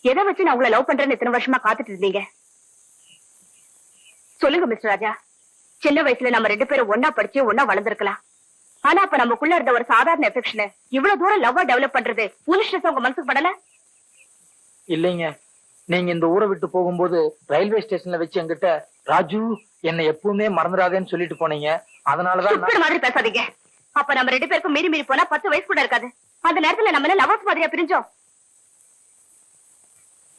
எதை வச்சு நான் உங்களை லவ் பண்றேன்னு இத்தனை வருஷமா காத்துட்டு இருந்தீங்க? சொல்லுங்க மிஸ்டர் ராஜா. சின்ன வயசுல நம்ம 2 பேரும் ஒன்னா படிச்சு ஒன்னா வளர்ந்துருக்கலாம். ஆனா அப்ப நமக்குள்ள இருந்த ஒரு சாதாரண எஃபெக்ஷனை இவ்வளவு தூரம் லவ்வா டெவலப் பண்றது ஃபூலிஷ்னஸ் உங்க மனசுக்கு படல? இல்லைங்க, நீங்க இந்த ஊரை விட்டு போகும்போது ரயில்வே ஸ்டேஷன்ல வச்சு என்கிட்ட ராஜு என்னை எப்பவுமே மறந்துடாதேன்னு சொல்லிட்டு போனீங்க. அதனாலதான் மாதிரி பேசாதீங்க. அப்ப நம்ம 2 பேருக்கும் மீறி மீறி போனா 10 வயசு கூட இருக்காது. அந்த நேரத்துல நம்ம லவர்ஸ் மாதிரியா பிரிஞ்சோம்?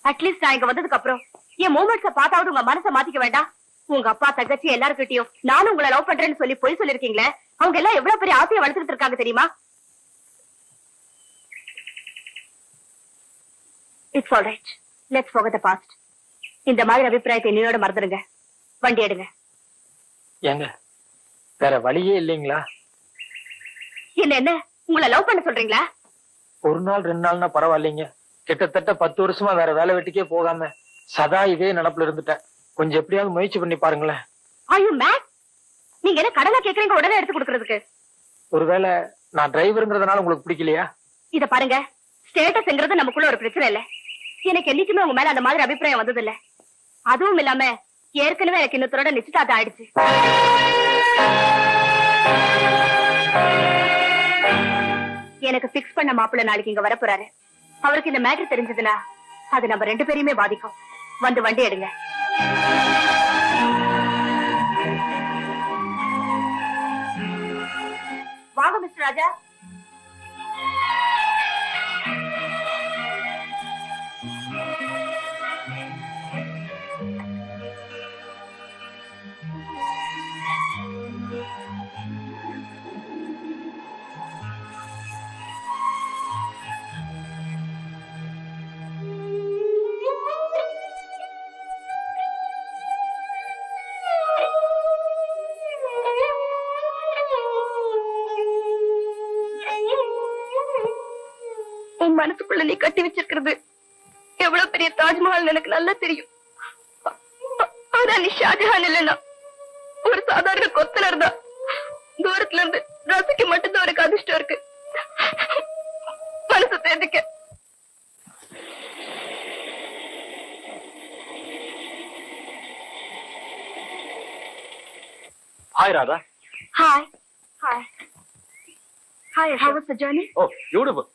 அட்லீஸ்ட் நான் இங்க வந்ததுக்கு அப்புறம் என் மூமெண்ட்ஸ பார்த்தாவது உங்க மனசை மாத்திக்க வேண்டாம்? உங்க அப்பா தங்கச்சி எல்லாருக்கிட்டையும் நானும் உங்களை லவ் பண்றேன்னு சொல்லி பொய் சொல்லிருக்கீங்களே, அவங்க எல்லாம் எவ்வளவு பெரிய ஆசையை வளர்த்துட்டு இருக்காங்க தெரியுமா? It's all right, let's forget the past. இந்த மாதிரி அபிப்பிராயத்தை என்னோட மறந்துடுங்க. வண்டி எடுங்க. ஏங்க வேற வழியே இல்லைங்களா? என்ன உங்களை லவ் பண்ண சொல்றீங்களா? ஒரு நாள் 2 நாள்னா பரவாயில்லைங்க. கிட்டத்தட்ட 10 வருஷமா வேற வேலை வெட்டிக்கே போகாம சதா இதே நினப்புல இருந்துட்டேன். கொஞ்சம் எப்படியாவது முயற்சி பண்ணி பாருங்களேன். Are you mad? நீங்க என்ன கடனை கேக்குறீங்க உடனே எடுத்து கொடுக்கறதுக்கு? ஒருவேளை நான் டிரைவருங்கிறதுனால உங்களுக்கு பிடிக்கலையா? இத பாருங்க, ஸ்டேட்டஸ்ங்கிறது நமக்குள்ள ஒரு பிரச்சனை இல்ல. எனக்கு என்னைக்குமே உங்க மேல அந்த மாதிரி அபிப்பிராயம் வந்தது இல்ல. அதுவும் இல்லாம ஏற்கனவே எனக்கு இன்னொருத்தரோட நிச்சயதார்த்தம் ஆயிடுச்சு. எனக்கு பிக்ஸ் பண்ண மாப்பிள்ள நாளைக்கு இங்க வரப்போறாரு. அவருக்கு இந்த மேட்டர் தெரிஞ்சதுன்னா அது நம்ம 2 பேரையுமே பாதிக்கும். வந்து வண்டி எடுங்க. வாங்க மிஸ்டர் ராஜா. மனசுக்குள்ள நீ கட்டி வச்சிருக்கிறது எவ்வளவு பெரிய தாஜ்மஹால் எனக்கு நல்லா தெரியும். ஆனா நீ ஷாஜஹான் இல்லைன்னா ஒரு சாதாரண கொத்தலர் தான். தூரத்துல இருந்து ரசிக்க மட்டும்தான் ஒரு அதிர்ஷ்டம் இருக்கு. மனசு தேர்ந்துக்க. Hi, Radha. Hi. Hi. Hi. How was the journey? Oh, beautiful.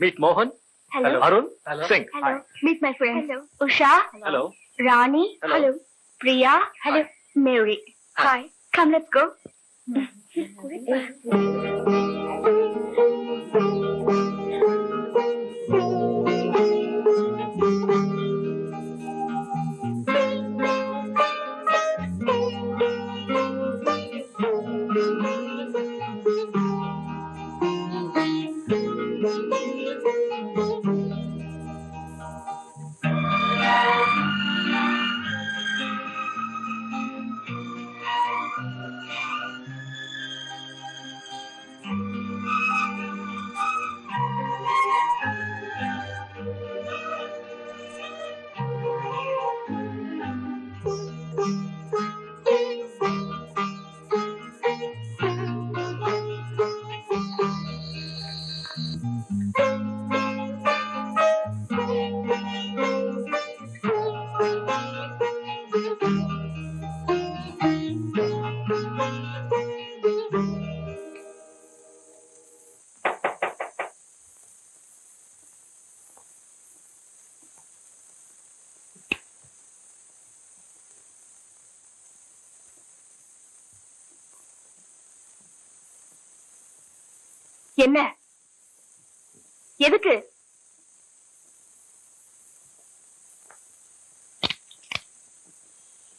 Meet Mohan. Hello. Arun. Hello. Singh. Hello. Hi. Meet my friends. Hello. Usha. Hello. Rani. Hello. Priya. Hello. Mary. Hi. Come, let's go. என்ன? எதுக்கு?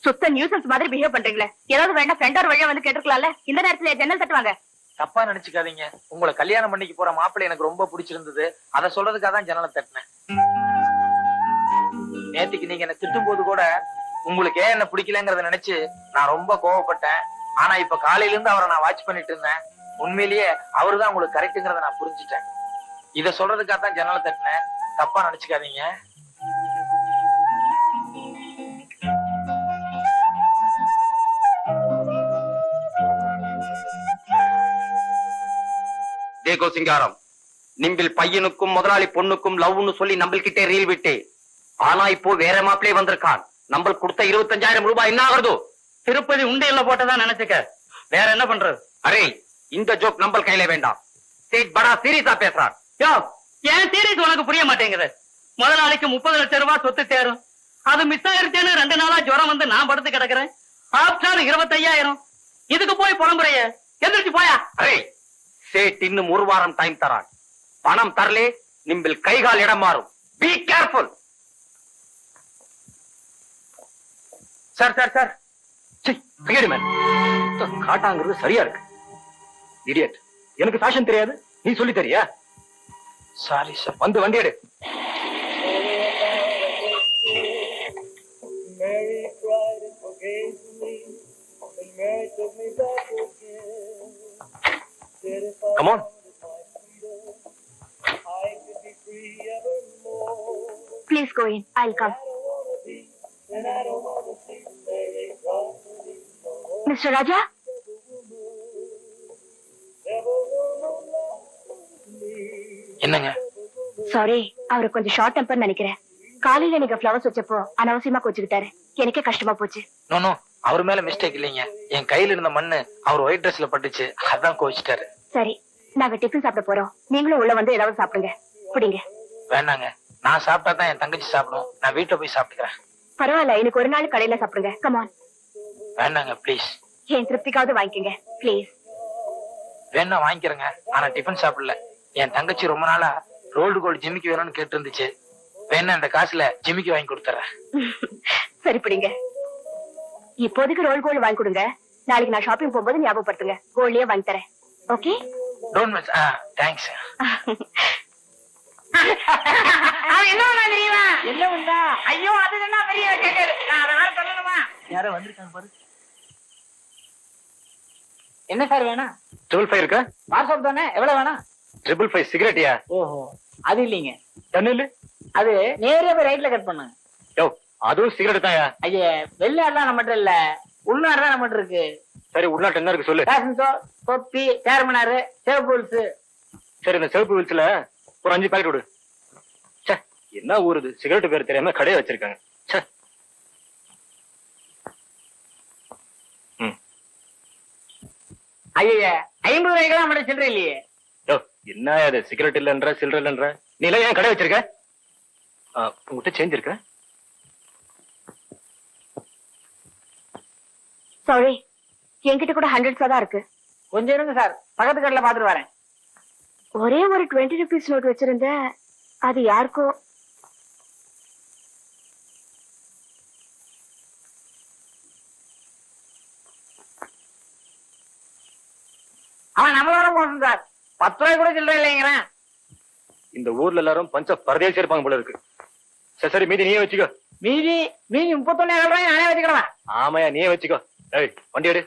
சுத்த nuisance மாதிரி behave பண்றீங்களே. ஏதாவது வேண்டாம் friend ஒரு வழியா வந்து கேட்டுக்கலாம்ல. இந்த நேரத்துல ஜன்னல் தட்டுவாங்க. தப்பா நினைச்சுக்காதீங்க. உங்களை கல்யாணம் பண்ணிக்கு போற மாப்பிள்ளை எனக்கு ரொம்ப பிடிச்சிருந்தது. அதை சொல்றதுக்காக தான் ஜன்னலை தட்டினேன். நேத்துக்கு நீங்க என்ன திட்டும் போது கூட உங்களுக்கு ஏன் என்ன பிடிக்கலங்கிறத நினைச்சு நான் ரொம்ப கோவப்பட்டேன். ஆனா இப்ப காலையில இருந்து அவரை நான் வாட்ச் பண்ணிட்டு இருந்தேன். உண்மையிலேயே அவருதான் உங்களுக்கு கரெக்ட்ங்கிறத நான் புரிஞ்சுட்டேன். இத சொல்றதுக்காக தான் ஜன்னலை தட்டினேன். தப்பா நினைச்சுக்காதீங்க. தேகோ சிங்காரம், நிம்பில் பையனுக்கும் முதலாளி பொண்ணுக்கும் லவ்னு சொல்லி நம்மள்கிட்டே ரீல் விட்டு ஆனா இப்போ வேற மாப்பிளே வந்திருக்கான். நம்மளுக்கு கொடுத்த 25,000 ரூபாய் என்ன ஆகுறதோ? திருப்பதி உண்டியல்ல போட்டதான் நினைச்சுக்க. வேற என்ன பண்றது? அரே, இந்த ஜோக் நம்ம கையில வேண்டாம். சேட் படா சீரியஸா பேசுறான். யோ, ஏன் சீரியஸ் உனக்கு புரிய மாட்டேங்குது? முதலாளிக்கு 30 லட்சம் ரூபாய் சொத்து சேரும். அது மிஸ் ஆயிருச்சேன்னு 2 நாளா ஜுரம் வந்து நான் படுத்து கிடக்குறேன். ஆப்ஷன் 25,000. இதுக்கு போய் புலம்புறைய எந்திரிச்சு போயா. அரே, சேட் இன்னும் 1 வாரம் டைம் தரான். பணம் தரலே நிம்பில் கைகால் இடம் மாறும். Be careful. Sir sir sir, காட்டாங்கிறது சரியா இருக்கு. இடியட், எனக்கு ஃபேஷன் தெரியாது, நீ சொல்லி தரியா? Sorry sir. வந்து வண்டி எடு. Mary cried and forgave me, and Mary took me back again. Said if I Come on. wanted my freedom, I could be free evermore. Please go in, I will come. I don't wanna be, and I don't wanna see Mary cry anymore. Mister Raja, Never woman loved me. என்னங்க? Sorry, அவருக்கு கொஞ்சம் short temper நினைக்கிறேன். காலையில நீங்க flowers வச்சப்போ அனாவசியமா கோச்சுக்கிட்டாரு. எனக்கே கஷ்டமா போச்சு. நோ, அவர் மேல மிஸ்டேக் இல்லைங்க. என் கையில இருந்த மண்ணு அவர் ஒயிட் ட்ரெஸ்ல பட்டுச்சு, அதான் கோவிச்சிட்டாரு. சரி, நாங்க டிஃபன் சாப்பிட போறோம். நீங்களும் உள்ள வந்து ஏதாவது சாப்பிடுங்க. பிடிங்க. வேண்டாங்க, நான் சாப்பிட்டா தான் என் தங்கச்சி சாப்பிடும். நான் வீட்டுல போய் சாப்பிட்டுக்கிறேன். பரவாயில்ல, எனக்கு ஒரு நாள் கடையில சாப்பிடுங்க. கமான். வேண்டாங்க ப்ளீஸ். என் திருப்திக்காவது வாங்கிக்கங்க ப்ளீஸ். வேணா வாங்கிக்கிறேங்க, ஆனா டிஃபன் சாப்பிடல. என் தங்கச்சி ரொம்ப நாளா ரோல்டு கோல்டு ஜிமிக்கு வேணும்னு கேட்டு இருந்துச்சு. வேணா இந்த காசுல ஜிமிக்கு வாங்கி கொடுத்துறேன். சரி, பிடிங்க. இப்போதைக்கு ரோல் கோல்டு வாங்கி கொடுங்க. நாளைக்கு நான் ஷாப்பிங் போகும்போது ஞாபகப்படுத்துங்க. கோல்ட்லயே வாங்கி தரேன். ஓகே? Don't miss. தேங்க்ஸ். என்ன தெரியுமா? என்ன உண்டா? ஐயோ, அது என்ன பெரிய கேட்கறது. நான் அதெல்லாம் சொல்லணுமா? யாரோ வந்திருக்காங்க பாரு. என்ன சார் வேணும்? 555 இருக்கா? வாட்ஸ்அப் தானே, எவ்வளவு வேணும்? 555 சிகரெட்டியா? ஓஹோ, அது இல்லீங்க. தண்ணு அது நேரே போய் ரைட்ல கட் பண்ணுங்க. யோ, அதுவும் சிகரெட் தான்யா. ஐயா, வெளிநாடு தான் நம்மகிட்ட இல்ல, உள்நாடு தான் நம்மகிட்ட இருக்கு. சரி, உள்நாட்டு என்ன இருக்கு சொல்லு. பேஷன் ஷோ, தொப்பி, சேர்மனாரு, சேவ். சரி, இந்த சிவப்பு வீல்ஸ்ல ஒரு 5 பாக்கெட் விடு. ச்சே, என்ன ஊருது, சிகரெட் பேர் தெரியாம கடையை வச்சிருக்காங்க. ச்சே. ஐயா, 50 ரூபாய்க்கு நம்மகிட்ட சில்லற இல்லையே. யோ, என்ன அது, சிகரெட் இல்லன்ற சில்லற இல்லன்ற, நீ எல்லாம் ஏன் கடை வச்சிருக்க? உங்ககிட்ட சேஞ்ச் இருக்கா? சாரி, என்கிட்ட கூட 100 தான் இருக்கு. கொஞ்சம் இருங்க சார், பக்கத்து கடையில பாத்துட்டு வரேன். ஒரே ஒரு 20 ருபீஸ் நோட் வச்சிருந்தேன். அது யாருக்கோ. அவன் நம்மளோட போகணும் சார். 10 ரூபாய் கூட சில்லற இல்லைங்கிறேன். இந்த ஊர்ல எல்லாரும் பஞ்ச பரதேசி இருப்பாங்க போல இருக்கு. சரி சரி, மீதி நீயே வச்சுக்கோ. மீதி 31 ரூபாய் நானே வச்சுக்கிறேன். ஆமாயா, நீயே வச்சுக்கோ. ஏய், வண்டி எடு.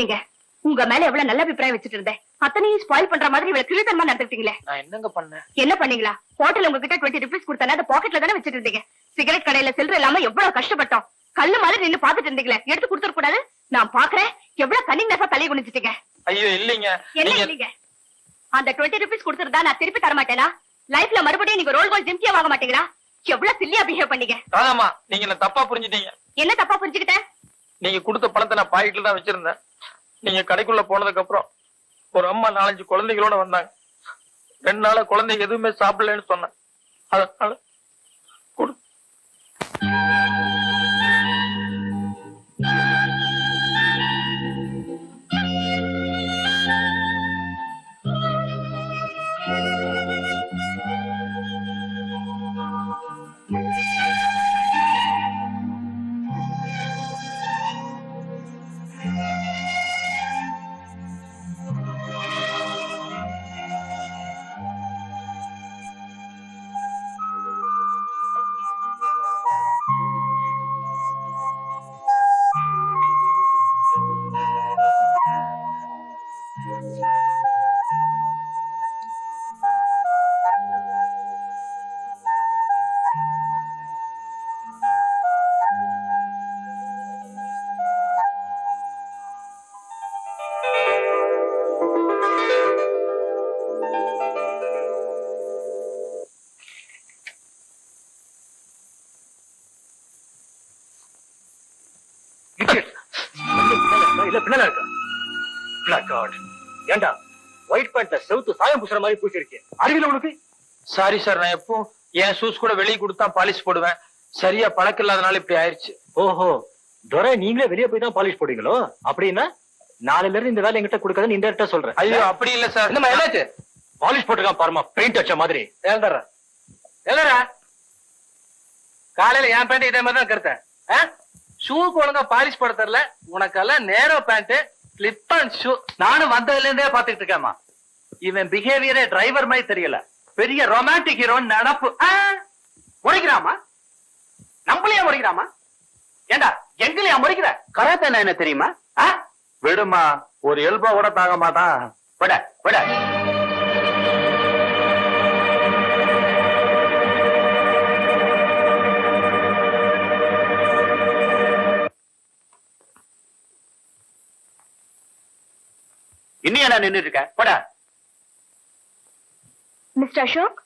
ஏங்க, உங்க மேல எவ்வளவு நல்ல அபிப்பிராயம் வச்சுட்டு இருந்தேன். அத்தனையும் ஸ்பாயில் பண்ற மாதிரி இவ்வளவு கிழித்தனமா நடந்துட்டீங்களே. நான் என்னங்க பண்ணேன்? என்ன பண்ணீங்களா? ஹோட்டல் உங்ககிட்ட 20 ருபீஸ் கொடுத்தானே, அந்த பாக்கெட்ல தானே வச்சிட்டு இருந்தீங்க. சிகரெட் கடையில சில்லற இல்லாம எவ்வளவு கஷ்டப்பட்டோம். கல்லு மாதிரி நின்னு பாத்துட்டு இருந்தீங்களே, எடுத்து கொடுத்துட கூடாது? நான் பாக்குறேன், எவ்வளவு கன்னிங்னஸா தலை குனிச்சிட்டீங்க. ஐயோ இல்லீங்க. என்ன இல்லீங்க? அந்த 20 ருபீஸ் கொடுத்துருந்தா நான் திருப்பி தர மாட்டேனா? லைஃப்ல மறுபடியும் நீங்க ரோல் கோல் ஜிம்கியா வாங்க மாட்டீங்களா? எவ்வளவு சில்லியா பிஹேவ் பண்ணீங்க. ராதாமா, நீங்க என்ன தப்பா புரிஞ்சுட்டீங்க. என்ன தப்பா புரிஞ்சுக்கிட்டேன்? நீங்க கொடுத்த பணத்தை நான் பாக்கெட்ல தான் வச்சிருந்தேன். நீங்க கடைக்குள்ள போனதுக்கு அப்புறம் ஒரு அம்மா 4-5 குழந்தைகளோட வந்தாங்க. 2 நாளா குழந்தைங்க எதுவுமே சாப்பிடலன்னு சொன்னேன். அதனால கொடு. இல்ல பின்னால இருக்கா? Black God. ஏண்டா ஒயிட் பேண்ட்ல செவுத்து சாயம் பூசுற மாதிரி பூசிருக்கேன். அறிவில உனக்கு? சாரி சார், நான் எப்போ என் ஷூஸ் கூட வெளியே கொடுத்தா பாலிஷ் போடுவேன். சரியா பழக்கம் இல்லாதனால இப்படி ஆயிருச்சு. ஓஹோ, துரை நீங்களே வெளியே போய் தான் பாலிஷ் போடுவீங்களோ? அப்படின்னா நாளையில இருந்து இந்த வேலை என்கிட்ட கொடுக்காதுன்னு இன்டெரக்டா சொல்றேன். ஐயோ அப்படி இல்ல சார். என்னம்மா என்னாச்சு? பாலிஷ் போட்டுருக்கான் பாருமா, பெயிண்ட் அடிச்ச மாதிரி. என்னடா காலையில என் பேண்ட் இதே மாதிரி தான் கருத்தேன். ஷூக்கு ஒழுங்கா பாலிஷ் போட தெரியல, உனக்கெல்லாம் நேரோ பேண்ட் ஸ்லிப் அண்ட் ஷூ. நானும் வந்ததுல இருந்தே பாத்துக்கிட்டு இருக்கேம்மா. இவன் பிஹேவியரே டிரைவர் மாதிரி தெரியல, பெரிய ரொமான்டிக் ஹீரோன்னு நினப்பு. முறைக்கிறாமா? நம்மளையா முறைக்கிறாமா? ஏண்டா எங்களையா முறைக்கிற? கராத்தே என்ன தெரியுமா? விடுமா, ஒரு எல்பா கூட தாங்க மாட்டான். விட விட. இன்னும் என்ன நின்னுட்டு இருக்க? போடா. மிஸ்டர் அசோக்,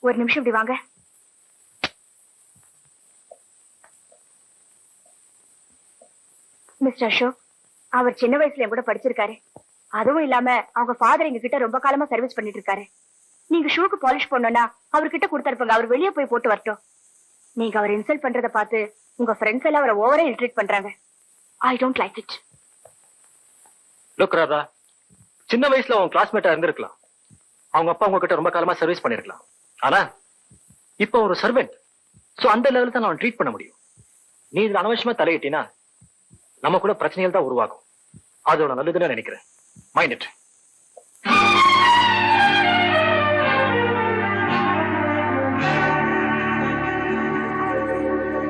ஒரு நிமிஷம் இப்படி வாங்க. மிஸ்டர் அசோக், அவர் சின்ன வயசுல என் கூட படிச்சிருக்காரு. அதுவும் இல்லாம அவங்க ஃபாதர் எங்க கிட்ட ரொம்ப காலமா சர்வீஸ் பண்ணிட்டு இருக்காரு. நீங்க ஷூக்கு பாலிஷ் பண்ணணும்னா அவர்கிட்ட கொடுத்தாருப்பாங்க, அவர் வெளியே போய் போட்டு வரட்டும். நீங்க அவர் இன்சல்ட் பண்றத பார்த்து உங்க ஃப்ரெண்ட்ஸ் எல்லாம் அவரை ஓவரா இல்ட்ரீட் பண்றாங்க. I don't like it. Look Radha, சின்ன வயசுல உன் கிளாஸ்மேட்டா இருந்திருக்கலாம். அவங்க அப்பா உங்ககிட்ட ரொம்ப காலமா சர்வீஸ் பண்ணிருக்கலாம். ஆனா இப்ப ஒரு சர்வெண்ட். சோ அந்த லெவலுக்கு தான் நான் ட்ரீட் பண்ண முடியும். நீ இதுல அனவசியமா தலையிட்டினா நம்ம கூட பிரச்சனைகள் தான் உருவாகும். அதோட நல்லதுன்னு நினைக்கிறேன். Mind it.